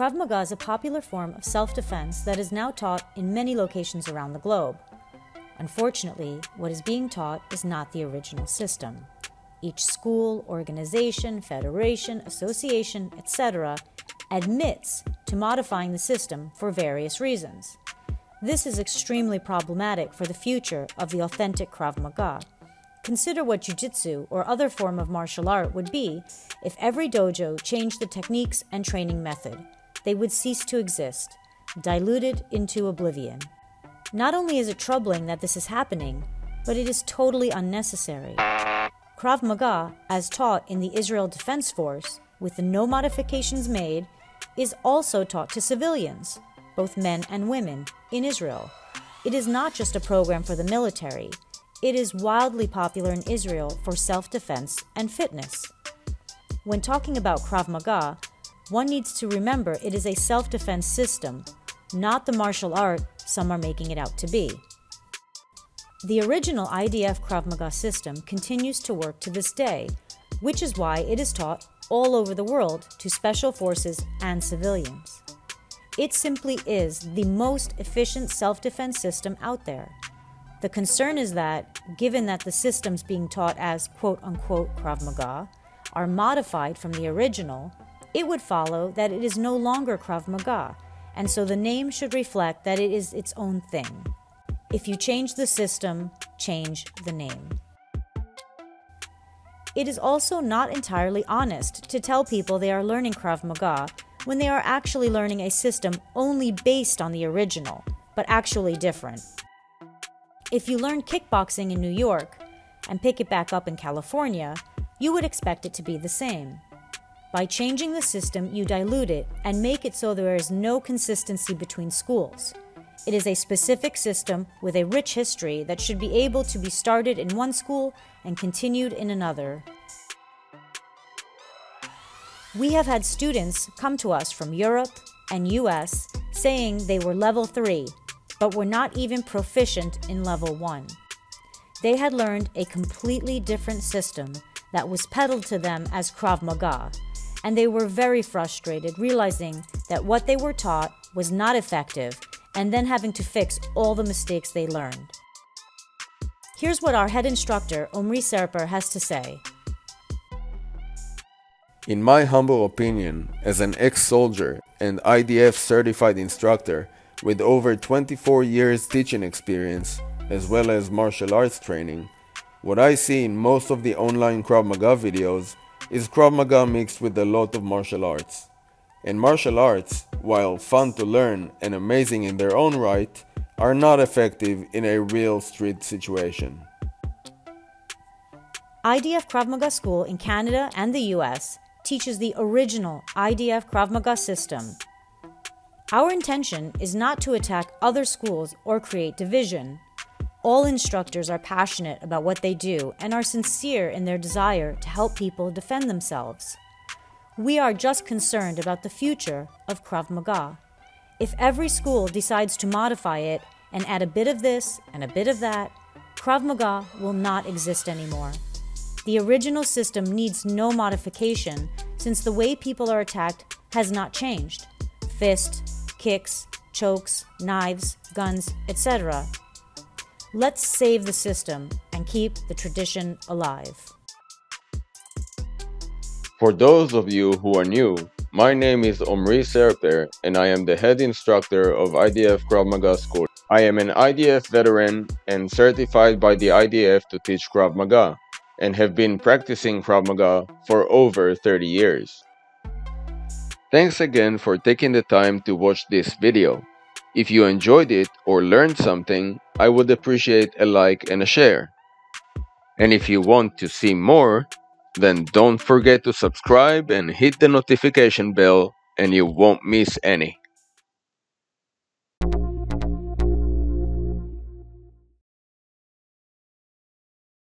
Krav Maga is a popular form of self-defense that is now taught in many locations around the globe. Unfortunately, what is being taught is not the original system. Each school, organization, federation, association, etc. admits to modifying the system for various reasons. This is extremely problematic for the future of the authentic Krav Maga. Consider what jiu-jitsu or other form of martial art would be if every dojo changed the techniques and training method. They would cease to exist, diluted into oblivion. Not only is it troubling that this is happening, but it is totally unnecessary. Krav Maga, as taught in the Israel Defense Force, with no modifications made, is also taught to civilians, both men and women, in Israel. It is not just a program for the military. It is wildly popular in Israel for self-defense and fitness. When talking about Krav Maga, one needs to remember it is a self-defense system, not the martial art some are making it out to be. The original IDF Krav Maga system continues to work to this day, which is why it is taught all over the world to special forces and civilians. It simply is the most efficient self-defense system out there. The concern is that, given that the systems being taught as quote-unquote Krav Maga are modified from the original, it would follow that it is no longer Krav Maga, and so the name should reflect that it is its own thing. If you change the system, change the name. It is also not entirely honest to tell people they are learning Krav Maga when they are actually learning a system only based on the original, but actually different. If you learn kickboxing in New York and pick it back up in California, you would expect it to be the same. By changing the system, you dilute it and make it so there is no consistency between schools. It is a specific system with a rich history that should be able to be started in one school and continued in another. We have had students come to us from Europe and US saying they were level 3, but were not even proficient in level 1. They had learned a completely different system that was peddled to them as Krav Maga, and they were very frustrated realizing that what they were taught was not effective and then having to fix all the mistakes they learned. Here's what our head instructor, Omri Serper, has to say. In my humble opinion, as an ex-soldier and IDF certified instructor with over 24 years teaching experience, as well as martial arts training, what I see in most of the online Krav Maga videos is Krav Maga mixed with a lot of martial arts. And martial arts, while fun to learn and amazing in their own right, are not effective in a real street situation. IDF Krav Maga School in Canada and the US teaches the original IDF Krav Maga system. Our intention is not to attack other schools or create division. All instructors are passionate about what they do and are sincere in their desire to help people defend themselves. We are just concerned about the future of Krav Maga. If every school decides to modify it and add a bit of this and a bit of that, Krav Maga will not exist anymore. The original system needs no modification since the way people are attacked has not changed. Fist, kicks, chokes, knives, guns, etc. Let's save the system and keep the tradition alive. For those of you who are new, my name is Omri Serper and I am the head instructor of IDF Krav Maga School. I am an IDF veteran and certified by the IDF to teach Krav Maga and have been practicing Krav Maga for over 30 years. Thanks again for taking the time to watch this video. If you enjoyed it or learned something, I would appreciate a like and a share. And if you want to see more, then don't forget to subscribe and hit the notification bell and you won't miss any.